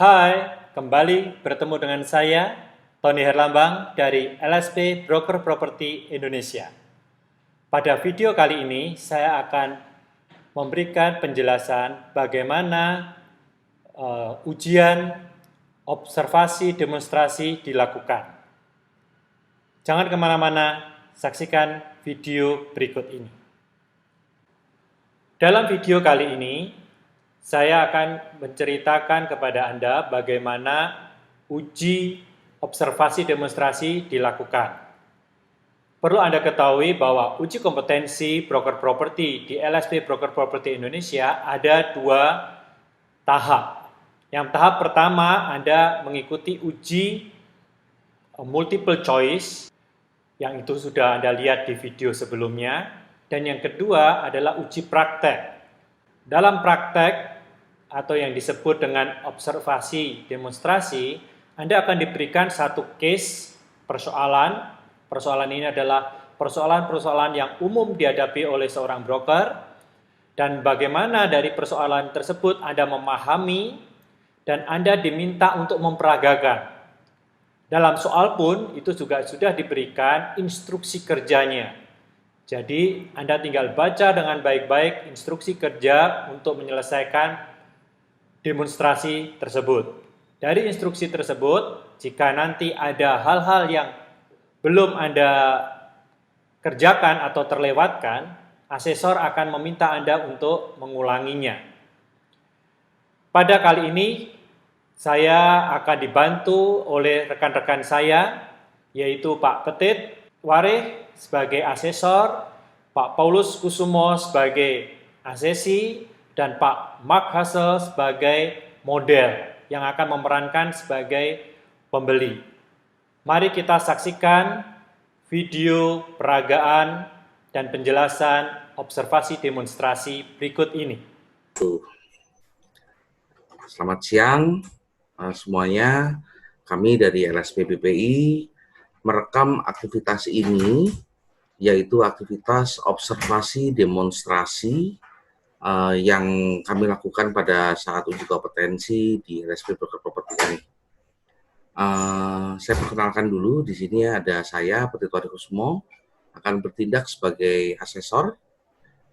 Hai, kembali bertemu dengan saya, Tony Herlambang dari LSP Broker Properti Indonesia. Pada video kali ini, saya akan memberikan penjelasan bagaimana ujian observasi demonstrasi dilakukan. Jangan kemana-mana, saksikan video berikut ini. Dalam video kali ini, saya akan menceritakan kepada Anda bagaimana uji observasi demonstrasi dilakukan. Perlu Anda ketahui bahwa uji kompetensi broker properti di LSP Broker Properti Indonesia ada dua tahap. Yang tahap pertama Anda mengikuti uji multiple choice, yang itu sudah Anda lihat di video sebelumnya. Dan yang kedua adalah uji praktek. Dalam praktek atau yang disebut dengan observasi demonstrasi, Anda akan diberikan satu case persoalan. Persoalan ini adalah persoalan-persoalan yang umum dihadapi oleh seorang broker, dan bagaimana dari persoalan tersebut Anda memahami dan Anda diminta untuk memperagakan. Dalam soal pun itu juga sudah diberikan instruksi kerjanya. Jadi Anda tinggal baca dengan baik-baik instruksi kerja untuk menyelesaikan demonstrasi tersebut. Dari instruksi tersebut, jika nanti ada hal-hal yang belum Anda kerjakan atau terlewatkan, asesor akan meminta Anda untuk mengulanginya. Pada kali ini, saya akan dibantu oleh rekan-rekan saya, yaitu Pak Petit Wareh sebagai asesor, Pak Paulus Kusumo sebagai asesi, dan Pak Mark Hassel sebagai model yang akan memerankan sebagai pembeli. Mari kita saksikan video peragaan dan penjelasan observasi demonstrasi berikut ini. Selamat siang semuanya. Kami dari LSP BPI merekam aktivitas ini, yaitu aktivitas observasi demonstrasi yang kami lakukan pada saat uji kompetensi di LSP Broker Properti ini. Saya perkenalkan dulu, di sini ada saya, Petit Wareh Kusumo, akan bertindak sebagai asesor.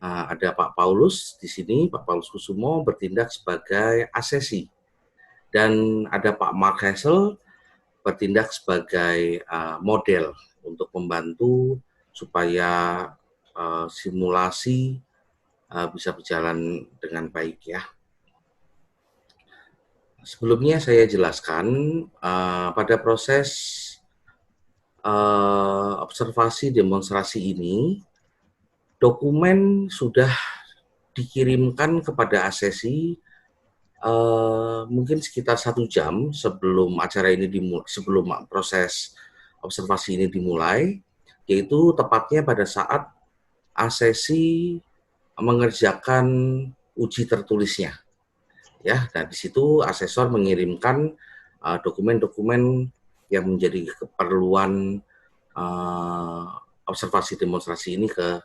Ada Pak Paulus di sini, Pak Paulus Kusumo bertindak sebagai asesi. Dan ada Pak Mark Hassel bertindak sebagai model untuk membantu supaya simulasi bisa berjalan dengan baik ya. Sebelumnya saya jelaskan pada proses observasi demonstrasi ini, dokumen sudah dikirimkan kepada asesi mungkin sekitar 1 jam sebelum acara ini dimulai, sebelum proses observasi ini dimulai, yaitu tepatnya pada saat asesi mengerjakan uji tertulisnya. Ya, dan di situ asesor mengirimkan dokumen-dokumen yang menjadi keperluan observasi demonstrasi ini ke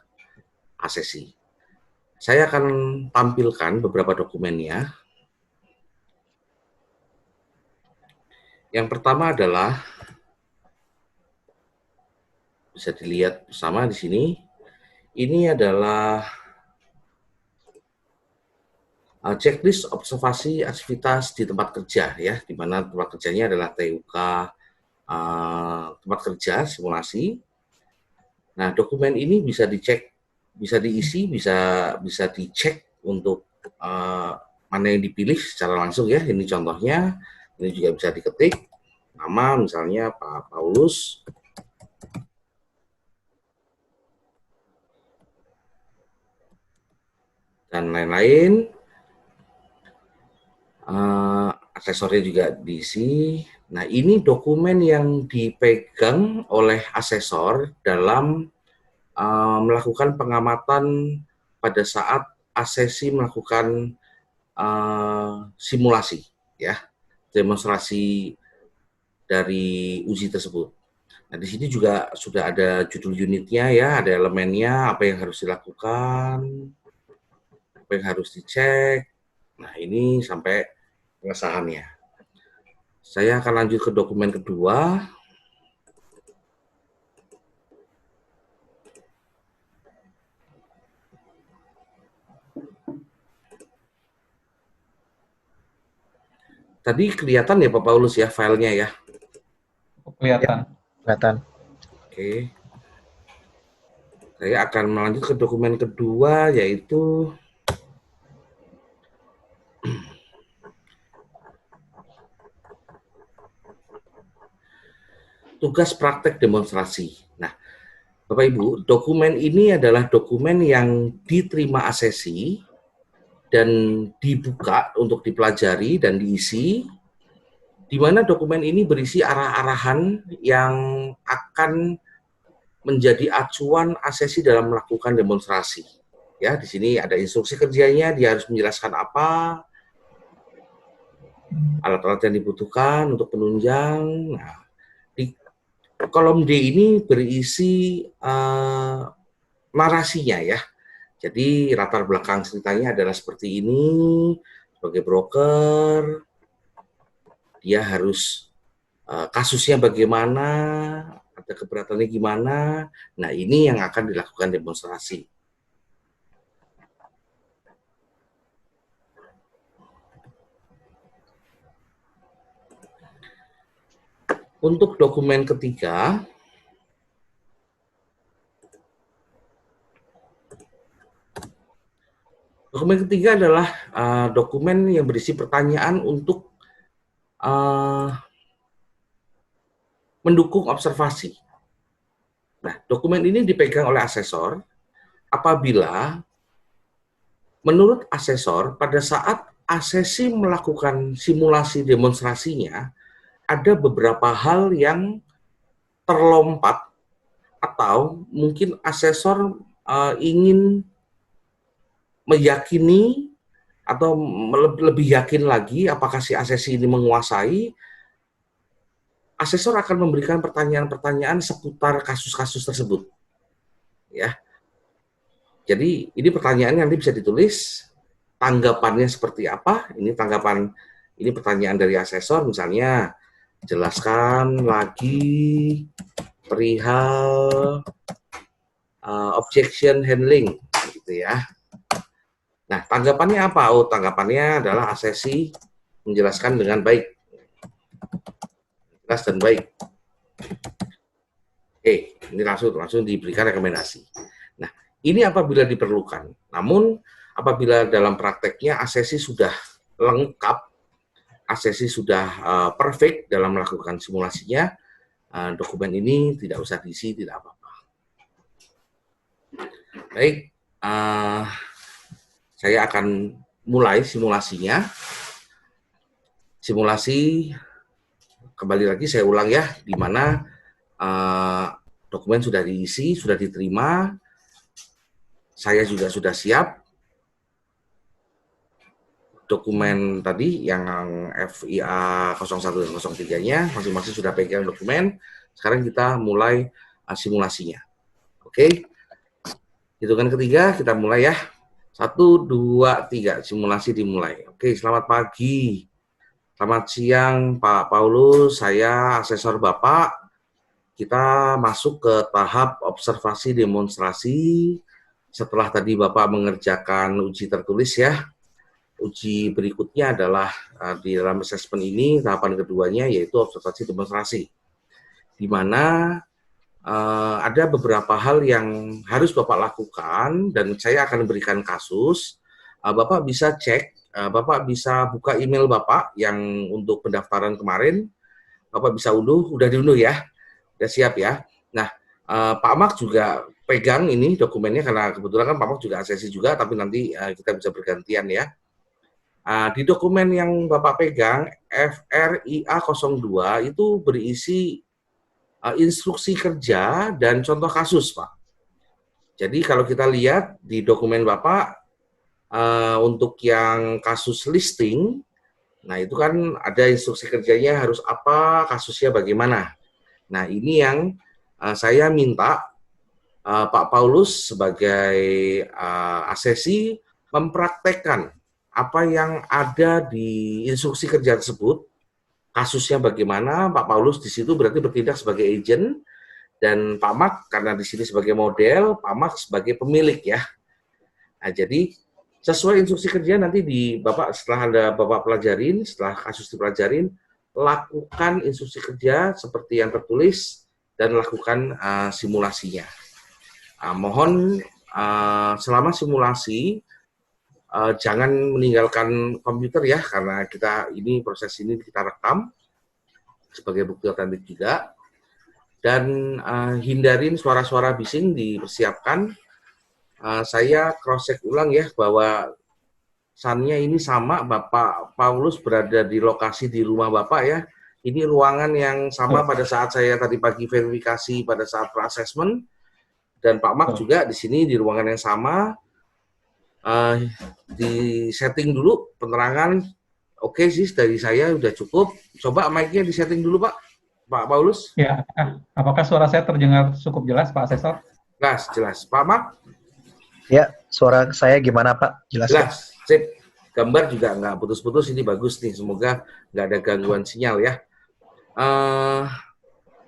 asesi. Saya akan tampilkan beberapa dokumennya. Yang pertama adalah, bisa dilihat bersama di sini, ini adalah checklist observasi aktivitas di tempat kerja ya, di mana tempat kerjanya adalah TUK tempat kerja simulasi. Nah, dokumen ini bisa dicek, bisa diisi, bisa dicek untuk mana yang dipilih secara langsung ya. Ini contohnya. Ini juga bisa diketik nama, misalnya Pak Paulus. Dan lain-lain. Aksesornya juga diisi. Nah, ini dokumen yang dipegang oleh asesor dalam melakukan pengamatan pada saat asesi melakukan simulasi ya, demonstrasi dari uji tersebut. Nah, di sini juga sudah ada judul unitnya ya, ada elemennya, apa yang harus dilakukan, apa yang harus dicek. Nah, ini sampai pengesahannya. Saya akan lanjut ke dokumen kedua. Tadi kelihatan ya Pak Paulus ya filenya ya? Kelihatan. Kelihatan. Oke. Saya akan melanjut ke dokumen kedua, yaitu tugas praktek demonstrasi. Nah, Bapak Ibu, dokumen ini adalah dokumen yang diterima asesi dan dibuka untuk dipelajari dan diisi, di mana dokumen ini berisi arah-arahan yang akan menjadi acuan asesi dalam melakukan demonstrasi. Ya, di sini ada instruksi kerjanya, dia harus menjelaskan apa, alat-alat yang dibutuhkan untuk penunjang. Nah, di kolom D ini berisi narasinya ya. Jadi latar belakang ceritanya adalah seperti ini, sebagai broker, dia harus kasusnya bagaimana, ada keberatannya gimana. Nah, ini yang akan dilakukan demonstrasi. Untuk dokumen ketiga, adalah dokumen yang berisi pertanyaan untuk mendukung observasi. Nah, dokumen ini dipegang oleh asesor apabila menurut asesor pada saat asesi melakukan simulasi demonstrasinya ada beberapa hal yang terlompat atau mungkin asesor ingin meyakini atau lebih yakin lagi apakah si asesi ini menguasai, asesor akan memberikan pertanyaan-pertanyaan seputar kasus-kasus tersebut. Ya. Jadi ini pertanyaannya nanti bisa ditulis, tanggapannya seperti apa? Ini pertanyaan dari asesor, misalnya jelaskan lagi perihal objection handling, gitu ya. Nah, tanggapannya apa? Oh, tanggapannya adalah asesi menjelaskan dengan baik. Jelas dan baik. Oke, ini langsung diberikan rekomendasi. Nah, ini apabila diperlukan. Namun, apabila dalam prakteknya asesi sudah lengkap, asesi sudah perfect dalam melakukan simulasinya, dokumen ini tidak usah diisi, tidak apa-apa. Baik, saya akan mulai simulasinya. Simulasi, kembali lagi saya ulang ya, di mana dokumen sudah diisi, sudah diterima, saya juga sudah siap. Dokumen tadi yang FIA 01 dan 03-nya, masing-masing sudah pegang dokumen, sekarang kita mulai simulasinya. Oke, hitungan ketiga, kita mulai ya. 1, 2, 3, simulasi dimulai. Oke, selamat pagi. Selamat siang Pak Paulus, saya asesor Bapak. Kita masuk ke tahap observasi demonstrasi. Setelah tadi Bapak mengerjakan uji tertulis ya. Uji berikutnya adalah di dalam asesmen ini, tahapan keduanya yaitu observasi demonstrasi. Di mana ada beberapa hal yang harus Bapak lakukan dan saya akan berikan kasus. Bapak bisa cek, Bapak bisa buka email Bapak yang untuk pendaftaran kemarin. Bapak bisa unduh, udah diunduh ya, udah siap ya. Nah, Pak Mak juga pegang ini dokumennya karena kebetulan kan Pak Mak juga asesi juga, tapi nanti kita bisa bergantian ya. Di dokumen yang Bapak pegang, FRIA 02 itu berisi instruksi kerja dan contoh kasus, Pak. Jadi kalau kita lihat di dokumen Bapak, untuk yang kasus listing, nah itu kan ada instruksi kerjanya harus apa, kasusnya bagaimana. Nah ini yang saya minta Pak Paulus sebagai asesi mempraktekkan apa yang ada di instruksi kerja tersebut kasusnya bagaimana, Pak Paulus di situ berarti bertindak sebagai agent, dan Pak Mak karena di sini sebagai model, Pak Mak sebagai pemilik ya. Nah, jadi sesuai instruksi kerja nanti di Bapak setelah Bapak pelajarin, setelah kasus dipelajarin, lakukan instruksi kerja seperti yang tertulis dan lakukan simulasinya. Mohon selama simulasi jangan meninggalkan komputer ya, karena proses ini kita rekam sebagai bukti otentik juga. Dan hindarin suara-suara bising, dipersiapkan. Saya cross-check ulang ya, bahwa sannya ini sama, Bapak Paulus berada di lokasi di rumah Bapak ya. Ini ruangan yang sama pada saat saya tadi pagi verifikasi pada saat pre-assessment. Dan Pak Mak juga di sini di ruangan yang sama. Di setting dulu penerangan. Oke sih, dari saya udah cukup. Coba mic-nya di setting dulu Pak Paulus. Ya, apakah suara saya terdengar cukup jelas, Pak Asesor? Jelas. Pak Mak? Ya, suara saya gimana Pak? Jelas. Sip. Gambar juga nggak putus-putus, ini bagus nih. Semoga nggak ada gangguan sinyal ya.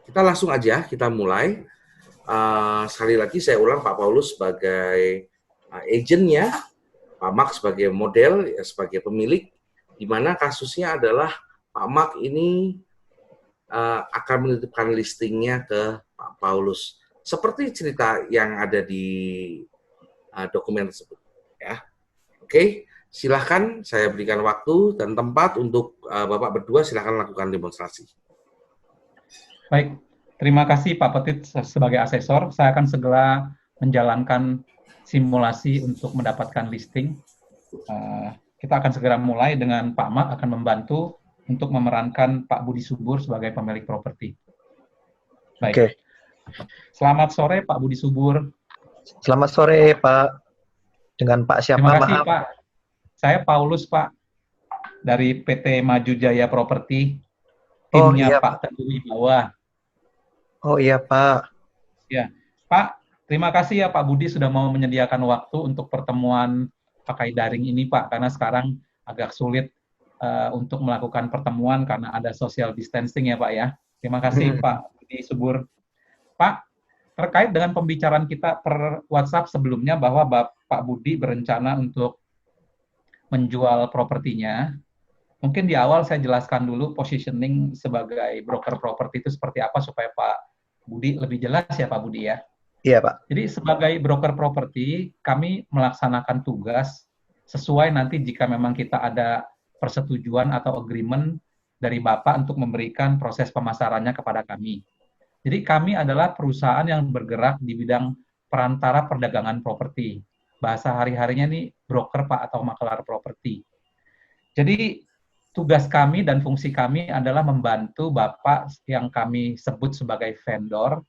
Kita langsung aja, kita mulai. Sekali lagi saya ulang, Pak Paulus sebagai agentnya, Pak Mak sebagai model, ya, sebagai pemilik, di mana kasusnya adalah Pak Mak ini akan menitipkan listingnya ke Pak Paulus. Seperti cerita yang ada di dokumen tersebut. Ya. Oke, silahkan saya berikan waktu dan tempat untuk Bapak berdua, silahkan lakukan demonstrasi. Baik, terima kasih Pak Petit sebagai asesor. Saya akan segera menjalankan simulasi untuk mendapatkan listing. Kita akan segera mulai dengan Pak Mak akan membantu untuk memerankan Pak Budi Subur sebagai pemilik properti. Baik. Oke. Selamat sore Pak Budi Subur. Selamat sore Pak. Dengan Pak siapa? Terima kasih Maaf. Pak. Saya Paulus Pak dari PT Maju Jaya Properti. Timnya iya. Pak Teguh Wibawa. Oh iya Pak. Ya, Pak. Terima kasih ya Pak Budi sudah mau menyediakan waktu untuk pertemuan pakai daring ini Pak, karena sekarang agak sulit untuk melakukan pertemuan karena ada social distancing ya Pak ya. Terima kasih Pak Budi Subur. Pak, terkait dengan pembicaraan kita per WhatsApp sebelumnya bahwa Pak Budi berencana untuk menjual propertinya, mungkin di awal saya jelaskan dulu positioning sebagai broker properti itu seperti apa supaya Pak Budi lebih jelas ya Pak Budi ya. Iya Pak. Jadi sebagai broker properti, kami melaksanakan tugas sesuai nanti jika memang kita ada persetujuan atau agreement dari Bapak untuk memberikan proses pemasarannya kepada kami. Jadi kami adalah perusahaan yang bergerak di bidang perantara perdagangan properti. Bahasa hari-harinya nih broker Pak atau makelar properti. Jadi tugas kami dan fungsi kami adalah membantu Bapak yang kami sebut sebagai vendor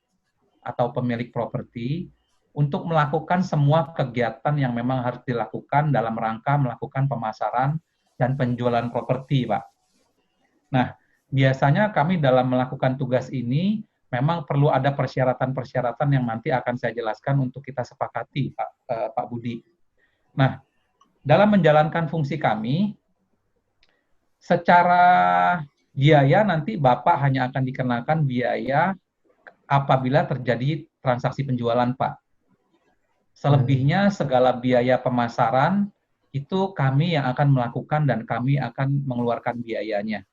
atau pemilik properti untuk melakukan semua kegiatan yang memang harus dilakukan dalam rangka melakukan pemasaran dan penjualan properti, Pak. Nah, biasanya kami dalam melakukan tugas ini memang perlu ada persyaratan-persyaratan yang nanti akan saya jelaskan untuk kita sepakati, Pak Budi. Nah, dalam menjalankan fungsi kami, secara biaya nanti Bapak hanya akan dikenakan biaya apabila terjadi transaksi penjualan, Pak. Selebihnya segala biaya pemasaran itu kami yang akan melakukan dan kami akan mengeluarkan biayanya.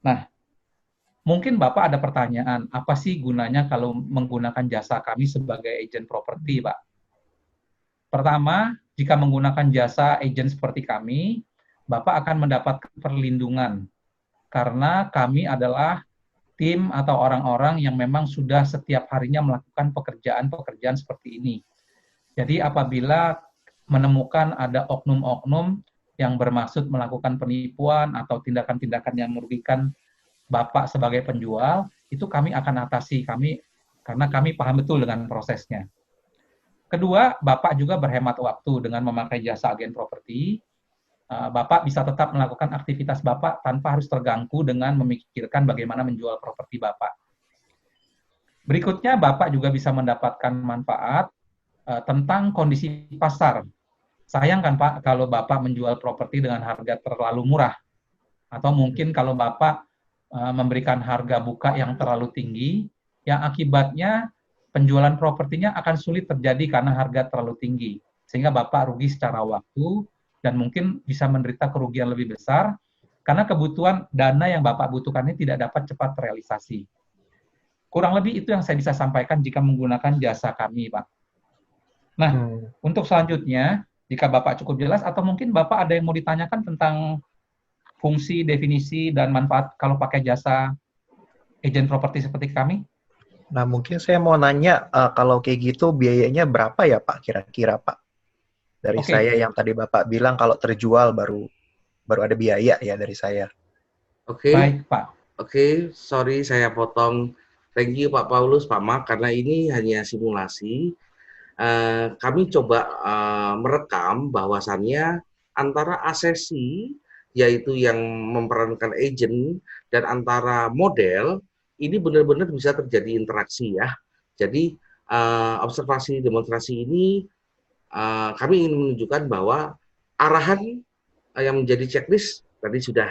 Nah, mungkin Bapak ada pertanyaan, apa sih gunanya kalau menggunakan jasa kami sebagai agen properti, Pak? Pertama, jika menggunakan jasa agen seperti kami, Bapak akan mendapat perlindungan karena kami adalah tim atau orang-orang yang memang sudah setiap harinya melakukan pekerjaan-pekerjaan seperti ini. Jadi apabila menemukan ada oknum-oknum yang bermaksud melakukan penipuan atau tindakan-tindakan yang merugikan Bapak sebagai penjual, itu kami akan atasi karena kami paham betul dengan prosesnya. Kedua, Bapak juga berhemat waktu dengan memakai jasa agen properti. Bapak bisa tetap melakukan aktivitas Bapak tanpa harus terganggu dengan memikirkan bagaimana menjual properti Bapak. Berikutnya, Bapak juga bisa mendapatkan manfaat tentang kondisi pasar. Sayang kan Pak, kalau Bapak menjual properti dengan harga terlalu murah, Atau mungkin kalau Bapak memberikan harga buka yang terlalu tinggi, yang akibatnya penjualan propertinya akan sulit terjadi karena harga terlalu tinggi. Sehingga Bapak rugi secara waktu dan mungkin bisa menderita kerugian lebih besar karena kebutuhan dana yang Bapak butuhkan ini tidak dapat cepat terrealisasi. Kurang lebih itu yang saya bisa sampaikan jika menggunakan jasa kami, Pak. Nah, untuk selanjutnya, jika Bapak cukup jelas, atau mungkin Bapak ada yang mau ditanyakan tentang fungsi, definisi, dan manfaat kalau pakai jasa agen properti seperti kami? Nah, mungkin saya mau nanya, kalau kayak gitu biayanya berapa ya Pak, kira-kira Pak? Dari Oke. saya yang tadi Bapak bilang kalau terjual baru ada biaya ya dari saya. Oke. Baik, Pak. Oke, sorry saya potong. Thank you Pak Paulus, Pak Mark, karena ini hanya simulasi. Kami coba merekam bahwasannya antara asesi, yaitu yang memerankan agent, dan antara model, ini benar-benar bisa terjadi interaksi ya. Jadi observasi demonstrasi ini kami ingin menunjukkan bahwa arahan yang menjadi checklist tadi sudah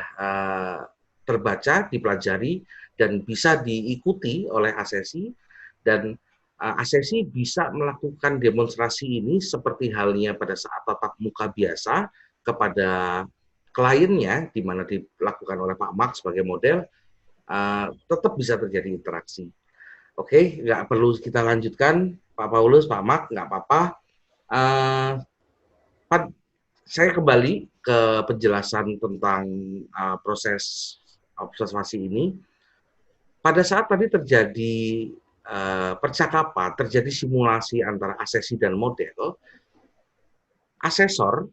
terbaca, dipelajari, dan bisa diikuti oleh asesi, dan asesi bisa melakukan demonstrasi ini seperti halnya pada saat tatap muka biasa kepada kliennya, di mana dilakukan oleh Pak Mark sebagai model, tetap bisa terjadi interaksi. Oke, nggak perlu kita lanjutkan, Pak Paulus, Pak Mark, nggak apa-apa. Saya kembali ke penjelasan tentang proses observasi ini. Pada saat tadi terjadi percakapan, terjadi simulasi antara asesi dan model, asesor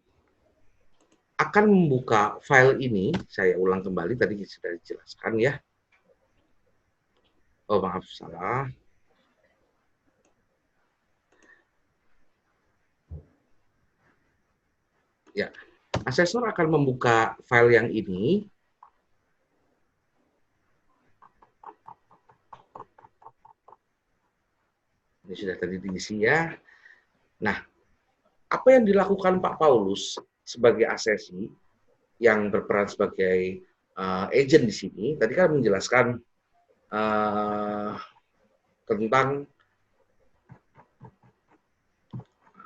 akan membuka file ini. Saya ulang kembali, tadi sudah dijelaskan ya. Oh maaf, salah. Ya, asesor akan membuka file yang ini. Ini sudah tadi diisi ya. Nah, apa yang dilakukan Pak Paulus sebagai asesi yang berperan sebagai agent di sini, tadi kan menjelaskan tentang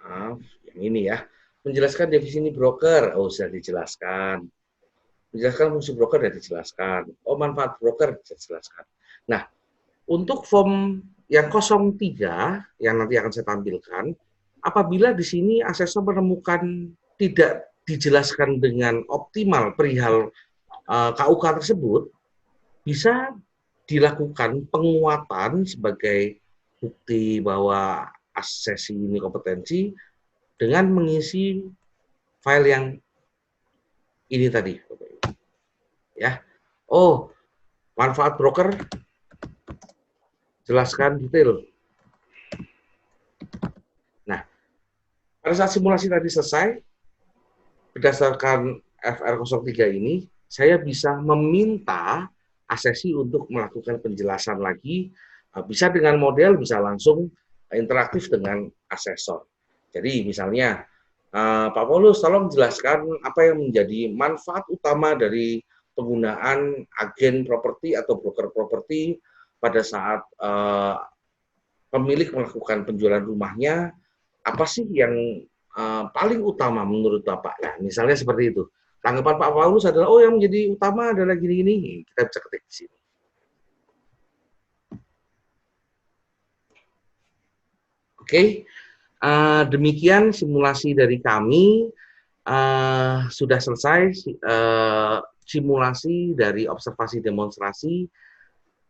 yang ini ya, menjelaskan definisi broker, sudah dijelaskan. Menjelaskan fungsi broker sudah dijelaskan. Manfaat broker sudah dijelaskan. Nah, untuk form yang 03 yang nanti akan saya tampilkan, apabila di sini asesor menemukan tidak dijelaskan dengan optimal perihal KUK tersebut, bisa dilakukan penguatan sebagai bukti bahwa asesi ini kompetensi dengan mengisi file yang ini tadi. Ya. Manfaat broker jelaskan detail. Nah, pada saat simulasi tadi selesai, berdasarkan FR03 ini, saya bisa meminta asesi untuk melakukan penjelasan lagi, bisa dengan model, bisa langsung interaktif dengan asesor. Jadi misalnya, Pak Paulus, tolong jelaskan apa yang menjadi manfaat utama dari penggunaan agen properti atau broker properti pada saat pemilik melakukan penjualan rumahnya, apa sih yang paling utama menurut Bapak? Nah, misalnya seperti itu. Tanggapan Pak Paulus adalah, yang menjadi utama adalah gini-gini. Kita bisa ketik di sini. Oke, demikian simulasi dari kami. Sudah selesai simulasi dari observasi demonstrasi,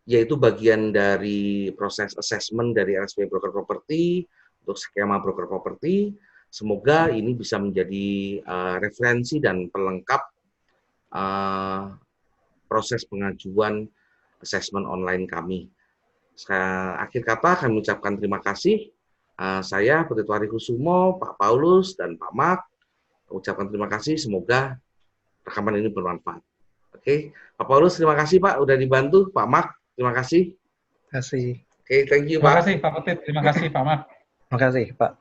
yaitu bagian dari proses assessment dari RSP Broker Property untuk skema broker property. Semoga ini bisa menjadi referensi dan pelengkap proses pengajuan assessment online kami. Akhir kata kami ucapkan terima kasih. Saya Petito Arikusumo, Pak Paulus, dan Pak Mark ucapkan terima kasih. Semoga rekaman ini bermanfaat. Oke, Pak Paulus terima kasih Pak udah dibantu. Pak Mark terima kasih. Terima kasih. Oke, thank you Terima Pak. kasih Pak Petit, terima kasih Pak Mark. Terima kasih Pak.